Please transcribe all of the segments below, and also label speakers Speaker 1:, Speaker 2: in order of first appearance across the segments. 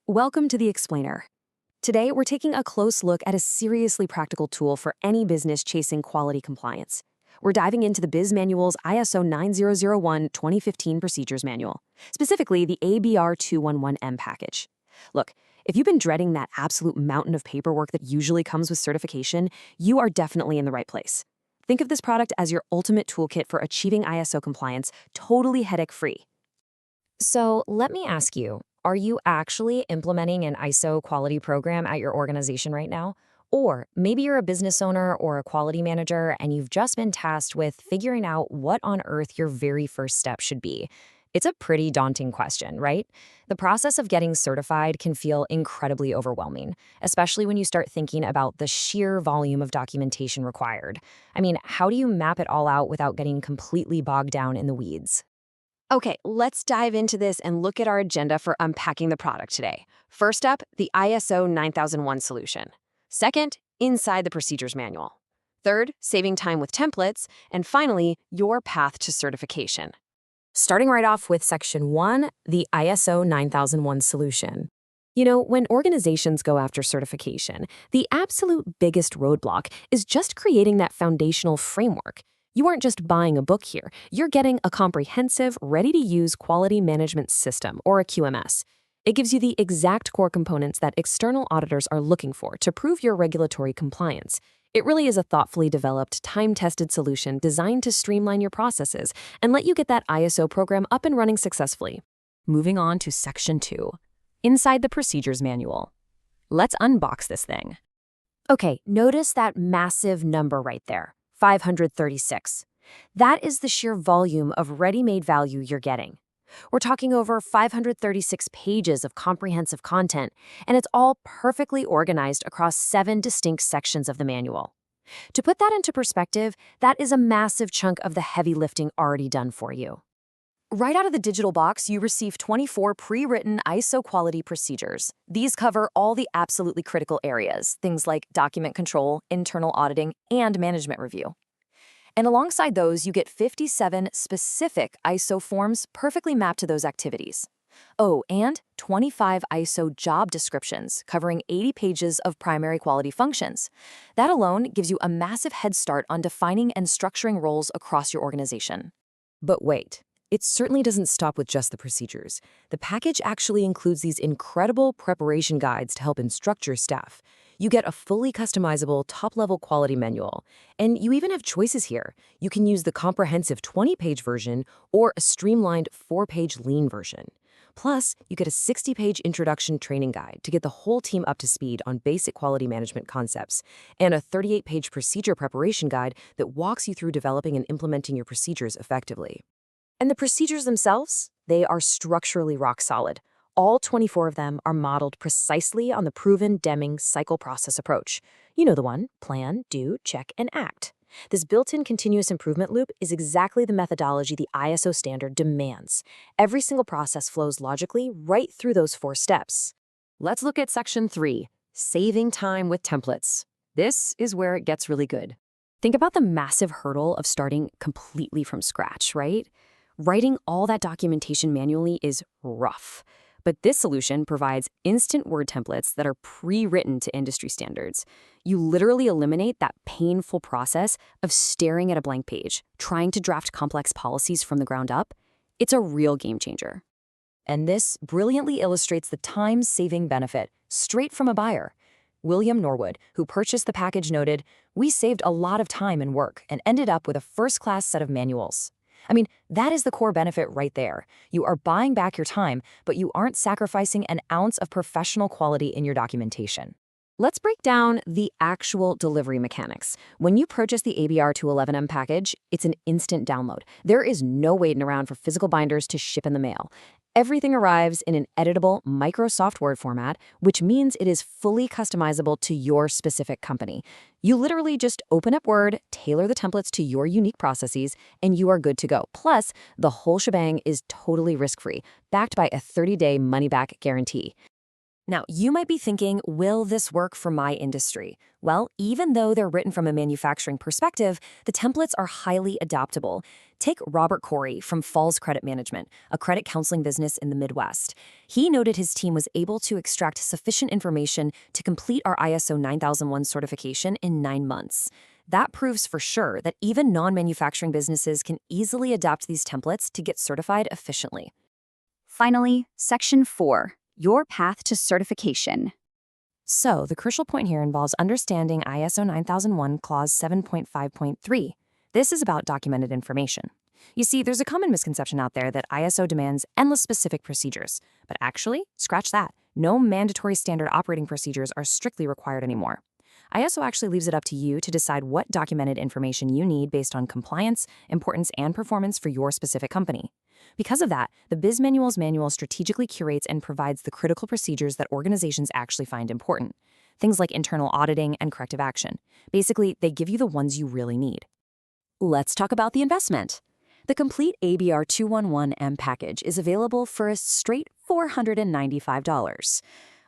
Speaker 1: Welcome to the Explainer. Today, we're taking a close look at a seriously practical tool for any business chasing quality compliance. We're diving into the Bizmanualz ISO 9001-2015 Procedures Manual, specifically the ABR 211M package. Look, if you've been dreading that absolute mountain of paperwork that usually comes with certification, you are definitely in the right place. Think of this product as your ultimate toolkit for achieving ISO compliance, totally headache-free.
Speaker 2: So let me ask you, are you actually implementing an ISO quality program at your organization right now? Or maybe you're a business owner or a quality manager and you've just been tasked with figuring out what on earth your very first step should be. It's a pretty daunting question, right? The process of getting certified can feel incredibly overwhelming, especially when you start thinking about the sheer volume of documentation required. I mean, how do you map it all out without getting completely bogged down in the weeds?
Speaker 1: Okay, let's dive into this and look at our agenda for unpacking the product today. First up, the ISO 9001 solution. Second, inside the procedures manual. Third, saving time with templates. And finally, your path to certification. Starting right off with Section 1, the ISO 9001 solution. You know, when organizations go after certification, the absolute biggest roadblock is just creating that foundational framework. You aren't just buying a book here. You're getting a comprehensive, ready-to-use quality management system, or a QMS. It gives you the exact core components that external auditors are looking for to prove your regulatory compliance. It really is a thoughtfully developed, time-tested solution designed to streamline your processes and let you get that ISO program up and running successfully. Moving on to Section 2, inside the procedures manual. Let's unbox this thing. Okay, notice that massive number right there. 536. That is the sheer volume of ready-made value you're getting. We're talking over 536 pages of comprehensive content, and it's all perfectly organized across 7 distinct sections of the manual. To put that into perspective, that is a massive chunk of the heavy lifting already done for you. Right out of the digital box, you receive 24 pre-written ISO quality procedures. These cover all the absolutely critical areas, things like document control, internal auditing, and management review. And alongside those, you get 57 specific ISO forms perfectly mapped to those activities. Oh, and 25 ISO job descriptions covering 80 pages of primary quality functions. That alone gives you a massive head start on defining and structuring roles across your organization. But wait. It certainly doesn't stop with just the procedures. The package actually includes these incredible preparation guides to help instruct your staff. You get a fully customizable top-level quality manual. And you even have choices here. You can use the comprehensive 20-page version or a streamlined 4-page lean version. Plus, you get a 60-page introduction training guide to get the whole team up to speed on basic quality management concepts, and a 38-page procedure preparation guide that walks you through developing and implementing your procedures effectively. And the procedures themselves, they are structurally rock solid. All 24 of them are modeled precisely on the proven Deming cycle process approach. You know the one: plan, do, check, and act. This built-in continuous improvement loop is exactly the methodology the ISO standard demands. Every single process flows logically right through those 4 steps. Let's look at Section 3, saving time with templates. This is where it gets really good. Think about the massive hurdle of starting completely from scratch, right? Writing all that documentation manually is rough, but this solution provides instant Word templates that are pre-written to industry standards. You literally eliminate that painful process of staring at a blank page, trying to draft complex policies from the ground up. It's a real game changer. And this brilliantly illustrates the time-saving benefit straight from a buyer. William Norwood, who purchased the package, noted, "We saved a lot of time and work and ended up with a first-class set of manuals." I mean, that is the core benefit right there. You are buying back your time, but you aren't sacrificing an ounce of professional quality in your documentation. Let's break down the actual delivery mechanics. When you purchase the ABR 211M package, it's an instant download. There is no waiting around for physical binders to ship in the mail. Everything arrives in an editable Microsoft Word format, which means it is fully customizable to your specific company. You literally just open up Word, tailor the templates to your unique processes, and you are good to go. Plus, the whole shebang is totally risk-free, backed by a 30-day money-back guarantee.
Speaker 2: Now, you might be thinking, will this work for my industry? Well, even though they're written from a manufacturing perspective, the templates are highly adaptable. Take Robert Corey from Falls Credit Management, a credit counseling business in the Midwest. He noted his team was able to extract sufficient information to complete our ISO 9001 certification in 9 months. That proves for sure that even non-manufacturing businesses can easily adapt these templates to get certified efficiently.
Speaker 3: Finally, Section 4. Your path to certification.
Speaker 2: So, the crucial point here involves understanding ISO 9001 Clause 7.5.3. This is about documented information. You see, there's a common misconception out there that ISO demands endless specific procedures. But actually, scratch that. No mandatory standard operating procedures are strictly required anymore. ISO actually leaves it up to you to decide what documented information you need based on compliance, importance, and performance for your specific company. Because of that, the Bizmanualz manual strategically curates and provides the critical procedures that organizations actually find important. Things like internal auditing and corrective action. Basically, they give you the ones you really need. Let's talk about the investment. The complete ABR 211M package is available for a straight $495.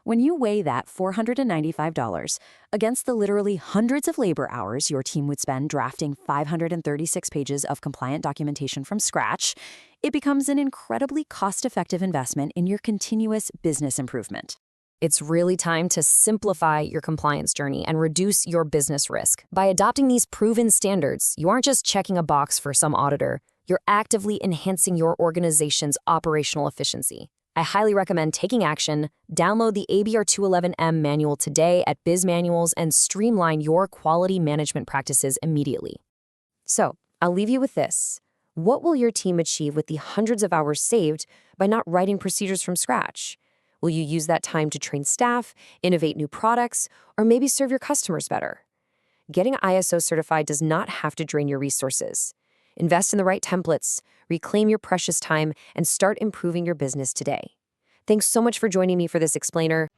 Speaker 2: When you weigh that $495 against the literally hundreds of labor hours your team would spend drafting 536 pages of compliant documentation from scratch, it becomes an incredibly cost-effective investment in your continuous business improvement. It's really time to simplify your compliance journey and reduce your business risk. By adopting these proven standards, you aren't just checking a box for some auditor, you're actively enhancing your organization's operational efficiency. I highly recommend taking action. Download the ABR 211M manual today at Bizmanualz and streamline your quality management practices immediately. So, I'll leave you with this. What will your team achieve with the hundreds of hours saved by not writing procedures from scratch? Will you use that time to train staff, innovate new products, or maybe serve your customers better? Getting ISO certified does not have to drain your resources. Invest in the right templates, reclaim your precious time, and start improving your business today. Thanks so much for joining me for this explainer.